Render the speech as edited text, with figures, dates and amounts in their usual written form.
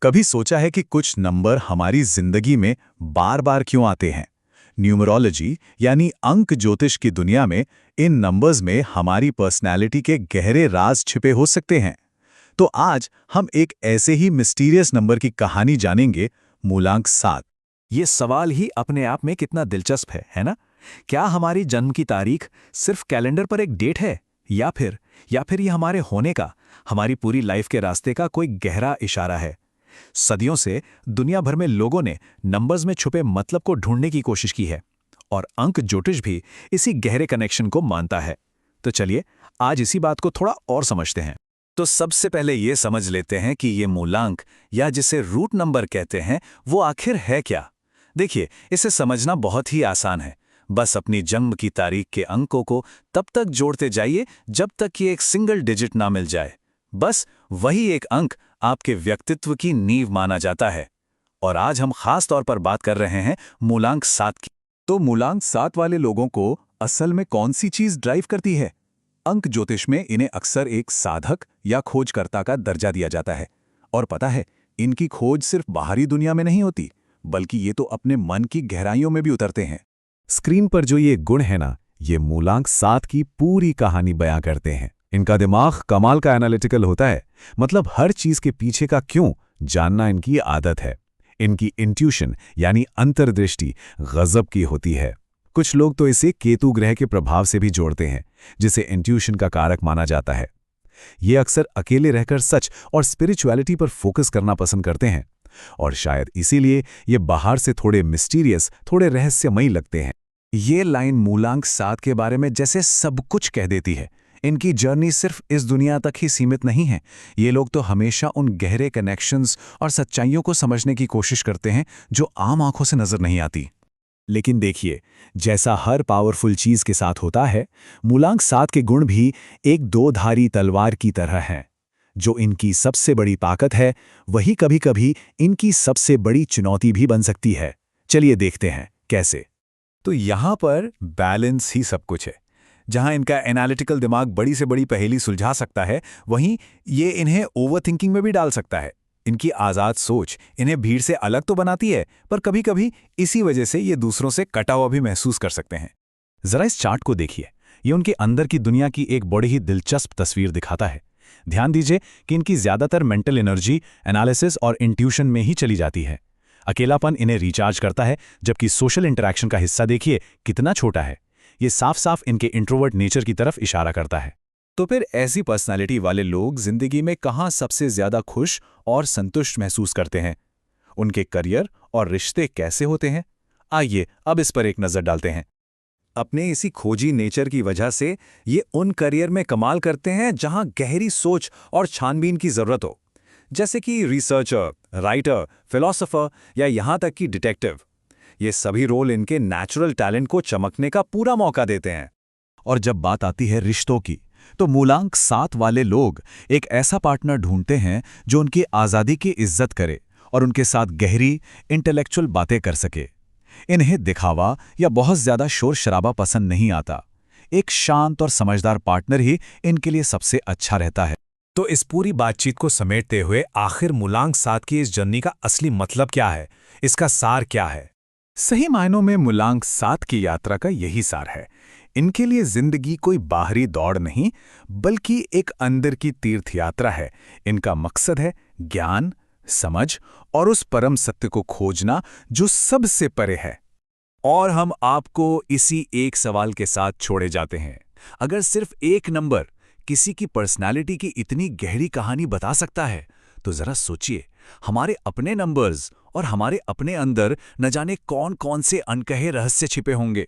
कभी सोचा है कि कुछ नंबर हमारी जिंदगी में बार बार क्यों आते हैं? न्यूमरोलॉजी यानी अंक ज्योतिष की दुनिया में इन नंबर्स में हमारी पर्सनैलिटी के गहरे राज छिपे हो सकते हैं। तो आज हम एक ऐसे ही मिस्टीरियस नंबर की कहानी जानेंगे, मूलांक 7। ये सवाल ही अपने आप में कितना दिलचस्प है ना? क्या हमारी जन्म की तारीख सिर्फ कैलेंडर पर एक डेट है या फिर ये हमारे होने का, हमारी पूरी लाइफ के रास्ते का कोई गहरा इशारा है? सदियों से दुनिया भर में लोगों ने नंबर्स में छुपे मतलब को ढूंढने की कोशिश की है और अंक ज्योतिष भी इसी गहरे कनेक्शन को मानता है। तो चलिए आज इसी बात को थोड़ा और समझते हैं। तो सबसे पहले ये समझ लेते हैं कि ये मूलांक या जिसे रूट नंबर कहते हैं वो आखिर है क्या। देखिए, इसे समझना बहुत ही आसान है। बस अपनी जन्म की तारीख के अंकों को तब तक जोड़ते जाइए जब तक कि एक सिंगल डिजिट ना मिल जाए। बस वही एक अंक आपके व्यक्तित्व की नींव माना जाता है। और आज हम खास तौर पर बात कर रहे हैं मूलांक 7 की। तो मूलांक 7 वाले लोगों को असल में कौन सी चीज ड्राइव करती है? अंक ज्योतिष में इन्हें अक्सर एक साधक या खोजकर्ता का दर्जा दिया जाता है। और पता है, इनकी खोज सिर्फ बाहरी दुनिया में नहीं होती, बल्कि ये तो अपने मन की गहराइयों में भी उतरते हैं। स्क्रीन पर जो ये गुण है ना, ये मूलांक 7 की पूरी कहानी बयां करते हैं। इनका दिमाग कमाल का एनालिटिकल होता है, मतलब हर चीज के पीछे का क्यों जानना इनकी आदत है। इनकी इंट्यूशन यानी अंतर्दृष्टि गजब की होती है। कुछ लोग तो इसे केतु ग्रह के प्रभाव से भी जोड़ते हैं, जिसे इंट्यूशन का कारक माना जाता है। ये अक्सर अकेले रहकर सच और स्पिरिचुअलिटी पर फोकस करना पसंद करते हैं और शायद इसीलिए ये बाहर से थोड़े मिस्टीरियस, थोड़े रहस्यमयी लगते हैं। ये लाइन मूलांक 7 के बारे में जैसे सब कुछ कह देती है। इनकी जर्नी सिर्फ इस दुनिया तक ही सीमित नहीं है। ये लोग तो हमेशा उन गहरे कनेक्शंस और सच्चाइयों को समझने की कोशिश करते हैं जो आम आंखों से नजर नहीं आती। लेकिन देखिए, जैसा हर पावरफुल चीज के साथ होता है, मूलांक 7 के गुण भी एक दो-धारी तलवार की तरह हैं। जो इनकी सबसे बड़ी ताकत है, वही कभी-कभी इनकी सबसे बड़ी चुनौती भी बन सकती है। चलिए देखते हैं कैसे। तो यहाँ पर बैलेंस ही सब कुछ है। जहाँ इनका एनालिटिकल दिमाग बड़ी से बड़ी पहेली सुलझा सकता है, वहीं ये इन्हें ओवरथिंकिंग में भी डाल सकता है। इनकी आज़ाद सोच इन्हें भीड़ से अलग तो बनाती है, पर कभी-कभी इसी वजह से ये दूसरों से कटा हुआ भी महसूस कर सकते हैं। जरा इस चार्ट को देखिए, ये उनके अंदर की दुनिया की एक बड़ी ही दिलचस्प तस्वीर दिखाता है। ध्यान दीजिए कि इनकी ज्यादातर मेंटल एनर्जी एनालिसिस और इंट्यूशन में ही चली जाती है। अकेलापन इन्हें रिचार्ज करता है, जबकि सोशल इंटरैक्शन का हिस्सा देखिए कितना छोटा है। ये साफ साफ इनके इंट्रोवर्ट नेचर की तरफ इशारा करता है। तो फिर ऐसी पर्सनालिटी वाले लोग जिंदगी में कहाँ सबसे ज्यादा खुश और संतुष्ट महसूस करते हैं? उनके करियर और रिश्ते कैसे होते हैं? आइए अब इस पर एक नजर डालते हैं। अपने इसी खोजी नेचर की वजह से ये उन करियर में कमाल करते हैं जहां गहरी सोच और छानबीन की जरूरत हो, जैसे कि रिसर्चर, राइटर, फिलोसोफर या यहां तक कि डिटेक्टिव। ये सभी रोल इनके नेचुरल टैलेंट को चमकने का पूरा मौका देते हैं। और जब बात आती है रिश्तों की, तो मूलांक 7 वाले लोग एक ऐसा पार्टनर ढूंढते हैं जो उनकी आज़ादी की इज्जत करे और उनके साथ गहरी इंटेलेक्चुअल बातें कर सके। इन्हें दिखावा या बहुत ज्यादा शोर शराबा पसंद नहीं आता। एक शांत और समझदार पार्टनर ही इनके लिए सबसे अच्छा रहता है। तो इस पूरी बातचीत को समेटते हुए आखिर मूलांक 7 की इस जर्नी का असली मतलब क्या है? इसका सार क्या है? सही मायनों में मूलांक 7 की यात्रा का यही सार है। इनके लिए जिंदगी कोई बाहरी दौड़ नहीं, बल्कि एक अंदर की तीर्थ यात्रा है। इनका मकसद है ज्ञान, समझ और उस परम सत्य को खोजना जो सबसे परे है। और हम आपको इसी एक सवाल के साथ छोड़े जाते हैं। अगर सिर्फ एक नंबर किसी की पर्सनालिटी की इतनी गहरी कहानी बता सकता है, तो जरा सोचिए, हमारे अपने नंबर्स और हमारे अपने अंदर न जाने कौन कौन से अनकहे रहस्य छिपे होंगे।